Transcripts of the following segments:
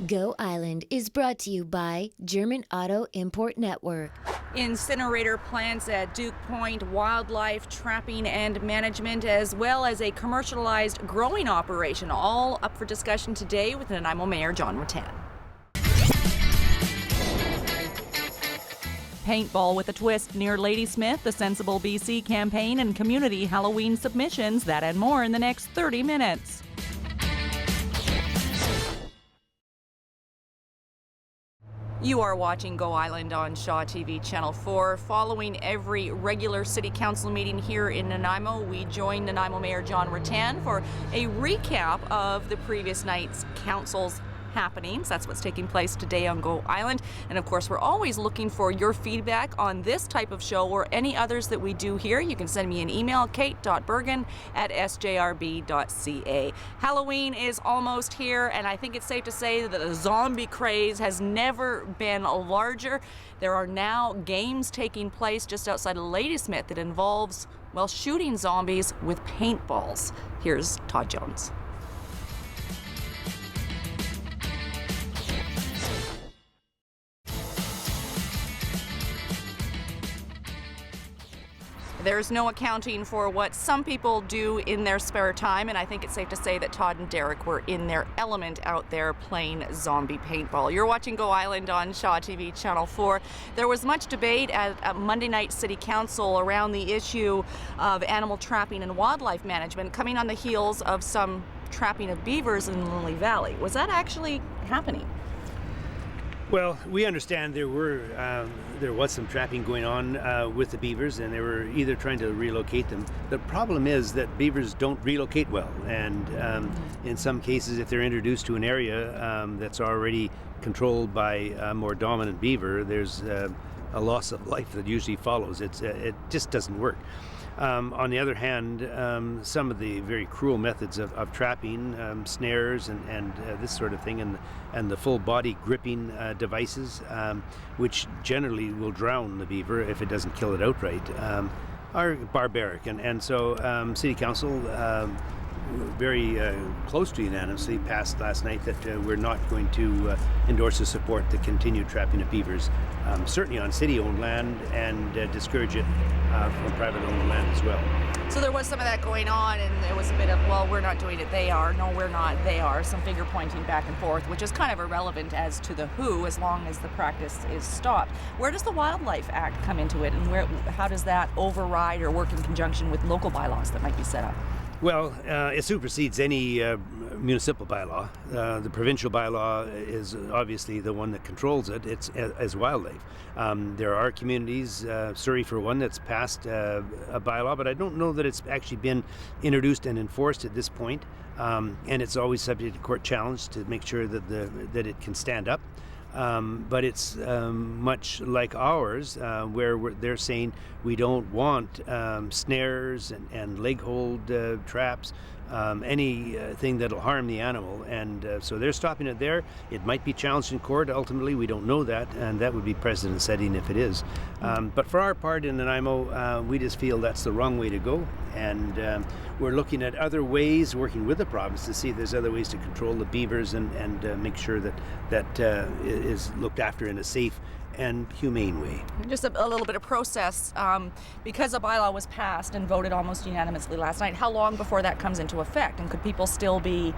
Go Island is brought to you by German Auto Import Network. Incinerator plants at Duke Point, wildlife trapping and management, as well as a commercialized growing operation, all up for discussion today with Nanaimo Mayor John Rattan. Paintball with a twist near Ladysmith, the Sensible BC campaign, and community Halloween submissions. That and more in the next 30 minutes. You are watching Go Island on Shaw TV Channel 4. Following every regular City Council meeting here in Nanaimo, we join Nanaimo Mayor John Rattan for a recap of the previous night's council's happenings. That's what's taking place today on Go Island. And of course, we're always looking for your feedback on this type of show or any others that we do here. You can send me an email, kate.bergen@sjrb.ca. Halloween is almost here, and I think it's safe to say that the zombie craze has never been larger. There are now games taking place just outside of Ladysmith that involves, well, shooting zombies with paintballs. Here's Todd Jones. There's no accounting for what some people do in their spare time, and I think it's safe to say that Todd and Derek were in their element out there playing zombie paintball. You're watching Go Island on Shaw TV Channel 4. There was much debate at Monday night City Council around the issue of animal trapping and wildlife management, coming on the heels of some trapping of beavers in Lily Valley. Was that actually happening? Well, we understand there was some trapping going on with the beavers, and they were either trying to relocate them. The problem is that beavers don't relocate well, and in some cases, if they're introduced to an area that's already controlled by a more dominant beaver, there's a loss of life that usually follows. It just doesn't work. On the other hand, some of the very cruel methods of trapping, snares and this sort of thing, and the full body gripping devices, which generally will drown the beaver if it doesn't kill it outright, are barbaric. And so City Council, very close to unanimously, passed last night that we're not going to endorse or support the continued trapping of beavers, certainly on city-owned land, and discourage it from private-owned land as well. So there was some of that going on, and there was a bit of, well, we're not doing it, they are. No, we're not, they are. Some finger pointing back and forth, which is kind of irrelevant as to the who, as long as the practice is stopped. Where does the Wildlife Act come into it, and how does that override or work in conjunction with local bylaws that might be set up? Well, it supersedes any municipal bylaw. The provincial bylaw is obviously the one that controls it. It's as wildlife. There are communities, Surrey for one, that's passed a bylaw, but I don't know that it's actually been introduced and enforced at this point. And it's always subject to court challenge to make sure that it can stand up. But it's much like ours, where they're saying we don't want snares and leg hold traps, anything that'll harm the animal. And so they're stopping it there. It might be challenged in court ultimately. We don't know that, and that would be precedent setting if it is. But for our part in Nanaimo, we just feel that's the wrong way to go. And we're looking at other ways, working with the province to see if there's other ways to control the beavers and make sure that is looked after in a safe and humane way. Just a little bit of process. Because a bylaw was passed and voted almost unanimously last night, how long before that comes into effect? And could people still be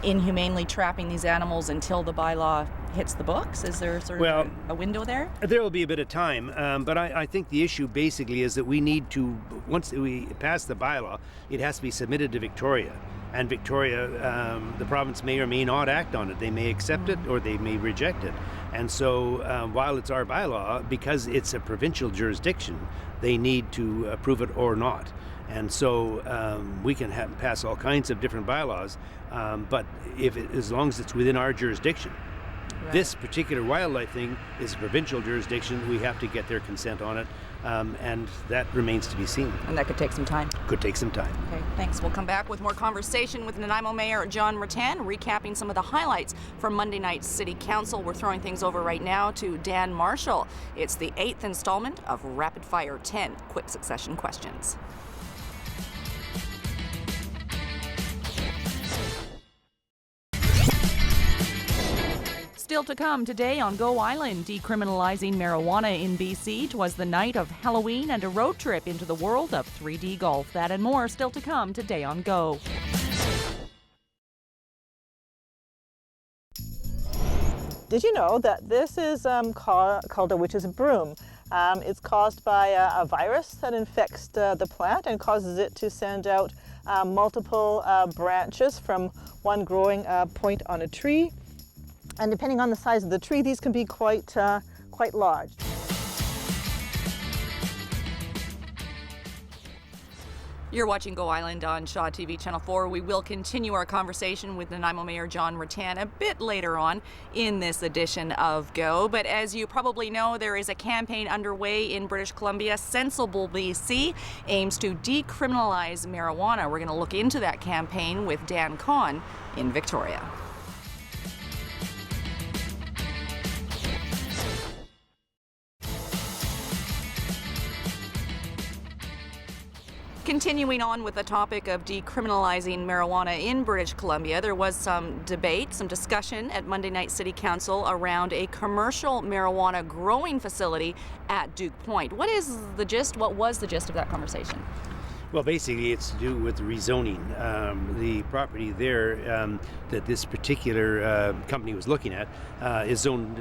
inhumanely trapping these animals until the bylaw hits the books? Is there sort of a window there? There will be a bit of time, but I think the issue basically is that we need to, once we pass the bylaw, it has to be submitted to Victoria. And Victoria, the province may or may not act on it. They may accept it or they may reject it. And so while it's our bylaw, because it's a provincial jurisdiction, they need to approve it or not. And so we can pass all kinds of different bylaws, but as long as it's within our jurisdiction. Right. This particular wildlife thing is a provincial jurisdiction. We have to get their consent on it, and that remains to be seen. And that could take some time. Could take some time. Okay, thanks. We'll come back with more conversation with Nanaimo Mayor John Rattan, recapping some of the highlights from Monday night's City Council. We're throwing things over right now to Dan Marshall. It's the 8th installment of Rapid Fire 10 Quick Succession Questions. Still to come today on Go Island, decriminalizing marijuana in BC. 'Twas the night of Halloween and a road trip into the world of 3D golf. That and more still to come today on Go. Did you know that this is called a witch's broom? It's caused by a virus that infects the plant and causes it to send out multiple branches from one growing point on a tree. And depending on the size of the tree, these can be quite large. You're watching Go Island on Shaw TV Channel 4. We will continue our conversation with Nanaimo Mayor John Rattan a bit later on in this edition of Go. But as you probably know, there is a campaign underway in British Columbia. Sensible BC aims to decriminalize marijuana. We're going to look into that campaign with Dan Kahn in Victoria. Continuing on with the topic of decriminalizing marijuana in British Columbia, there was some debate, some discussion at Monday night City Council around a commercial marijuana growing facility at Duke Point. What is the gist? What was the gist of that conversation? Well, basically, it's to do with rezoning. The property there that this particular company was looking at is zoned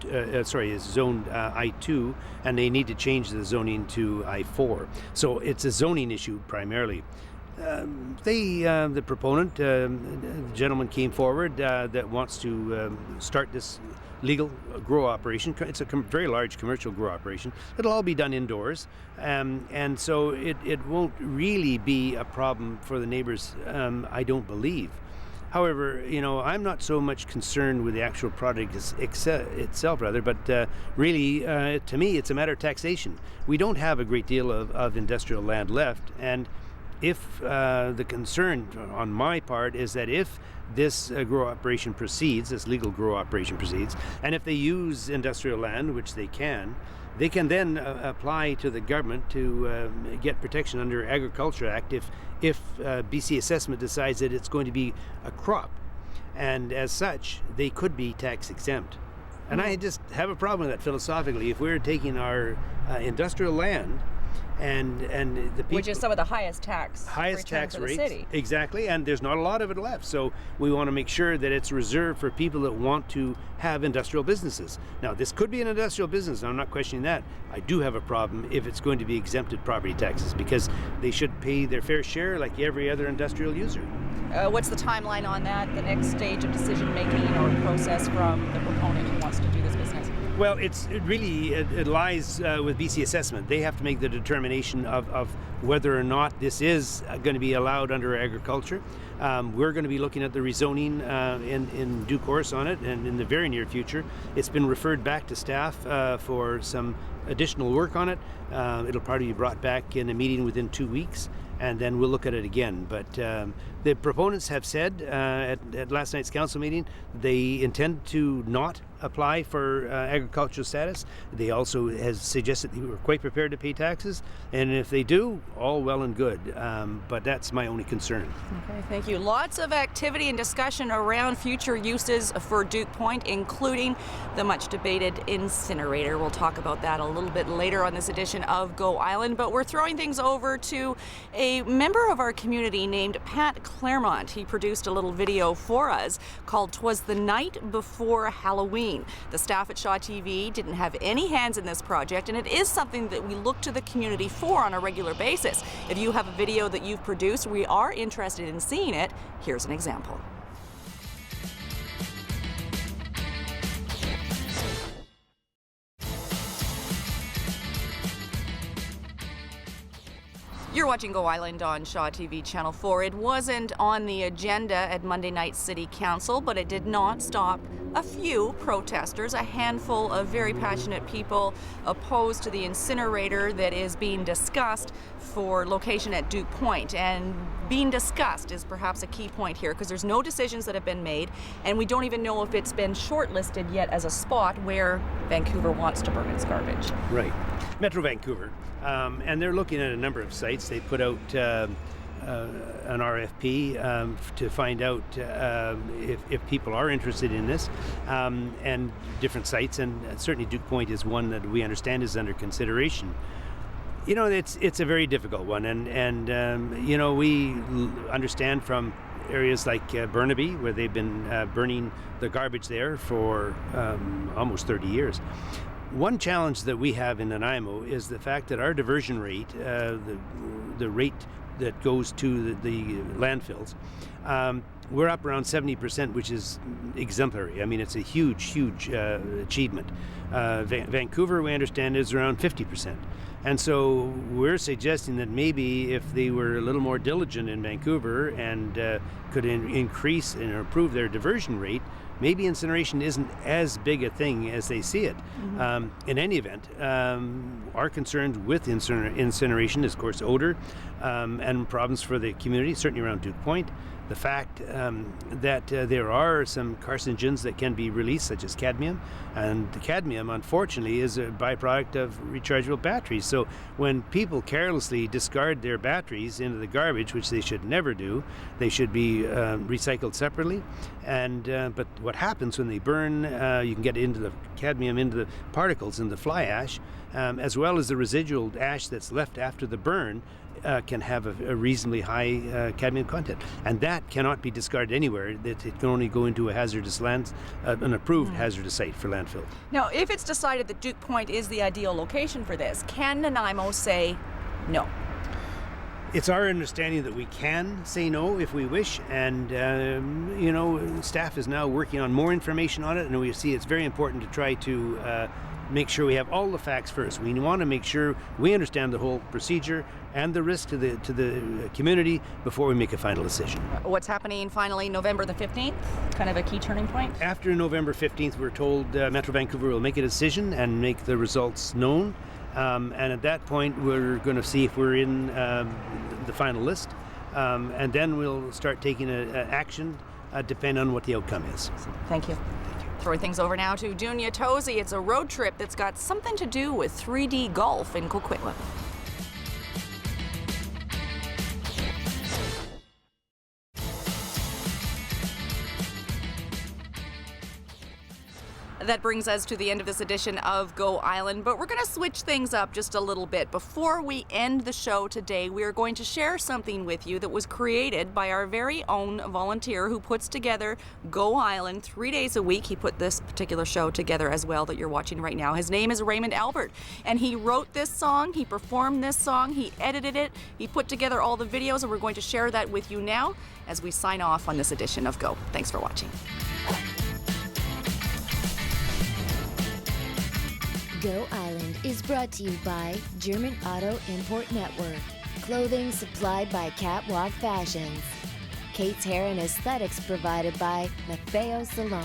is zoned I2, and they need to change the zoning to I4. So it's a zoning issue primarily. The proponent, the gentleman came forward that wants to start this legal grow operation. It's a very large commercial grow operation. It'll all be done indoors, and so it won't really be a problem for the neighbors, I don't believe. However, I'm not so much concerned with the actual product itself, but really, to me, it's a matter of taxation. We don't have a great deal of industrial land left, and if the concern on my part is that if this grow operation proceeds, this legal grow operation proceeds, and if they use industrial land, which they can then apply to the government to get protection under Agriculture Act if BC Assessment decides that it's going to be a crop. And as such, they could be tax exempt. And I just have a problem with that philosophically. If we're taking our industrial land and the people, which is some of the highest tax tax rates, city. Exactly, and there's not a lot of it left, so we want to make sure that it's reserved for people that want to have industrial businesses. Now, this could be an industrial business, I'm not questioning that. I do have a problem if it's going to be exempted property taxes, because they should pay their fair share like every other industrial user. What's the timeline on that, the next stage of decision making or process from the proponent who wants to do this business? Well, it lies with BC Assessment. They have to make the determination of whether or not this is going to be allowed under agriculture. We're going to be looking at the rezoning in due course on it, and in the very near future. It's been referred back to staff for some additional work on it. It'll probably be brought back in a meeting within 2 weeks, and then we'll look at it again. But the proponents have said at last night's council meeting they intend to not apply for agricultural status. They also has suggested they were quite prepared to pay taxes, and if they do, all well and good. But that's my only concern. Okay, thank you. Lots of activity and discussion around future uses for Duke Point, including the much debated incinerator. We'll talk about that a little bit later on this edition of Go Island, but we're throwing things over to a member of our community named Pat Claremont. He produced a little video for us called "'Twas the Night Before Halloween." The staff at Shaw TV didn't have any hands in this project, and it is something that we look to the community for on a regular basis. If you have a video that you've produced, we are interested in seeing it. Here's an example. You're watching Go Island on Shaw TV Channel 4. It wasn't on the agenda at Monday night City Council, but it did not stop a few protesters, a handful of very passionate people opposed to the incinerator that is being discussed for location at Duke Point. And being discussed is perhaps a key point here, because there's no decisions that have been made, and we don't even know if it's been shortlisted yet as a spot where Vancouver wants to burn its garbage. Right. Metro Vancouver. And they're looking at a number of sites. They put out an RFP to find out if people are interested in this, and different sites, and certainly Duke Point is one that we understand is under consideration. You know, it's a very difficult one, and you know, we understand from areas like Burnaby, where they've been burning the garbage there for almost 30 years. One challenge that we have in Nanaimo is the fact that our diversion rate, the rate that goes to the landfills, we're up around 70%, which is exemplary. I mean, it's a huge achievement. Vancouver, we understand, is around 50%. And so we're suggesting that maybe if they were a little more diligent in Vancouver and could increase and improve their diversion rate, maybe incineration isn't as big a thing as they see it. Mm-hmm. In any event, our concerns with incineration is, of course, odor and problems for the community, certainly around Duke Point. The fact that there are some carcinogens that can be released, such as cadmium, and the cadmium, unfortunately, is a byproduct of rechargeable batteries. So when people carelessly discard their batteries into the garbage, which they should never do, they should be recycled separately. And but what happens when they burn, you can get into the cadmium, into the particles in the fly ash, as well as the residual ash that's left after the burn. Can have a reasonably high cadmium content, and that cannot be discarded anywhere. That it can only go into a hazardous an approved hazardous site for landfill. Now, if it's decided that Duke Point is the ideal location for this, can Nanaimo say no? It's our understanding that we can say no if we wish, and you know, staff is now working on more information on it, and we see it's very important to try to make sure we have all the facts first. We want to make sure we understand the whole procedure and the risk to the community before we make a final decision. What's happening finally November the 15th? Kind of a key turning point? After November 15th, we're told Metro Vancouver will make a decision and make the results known. And at that point, we're going to see if we're in the final list. And then we'll start taking action depending on what the outcome is. Thank you. Throwing things over now to Dunya Tozy. It's a road trip that's got something to do with 3D golf in Coquitlam. That brings us to the end of this edition of Go Island, but we're going to switch things up just a little bit. Before we end the show today, we are going to share something with you that was created by our very own volunteer who puts together Go Island 3 days a week. He put this particular show together as well that you're watching right now. His name is Raymond Albert, and he wrote this song, he performed this song, he edited it, he put together all the videos, and we're going to share that with you now as we sign off on this edition of Go. Thanks for watching. Go Island is brought to you by German Auto Import Network. Clothing supplied by Catwalk Fashions. Kate's Hair and Aesthetics provided by Maffeo Salon.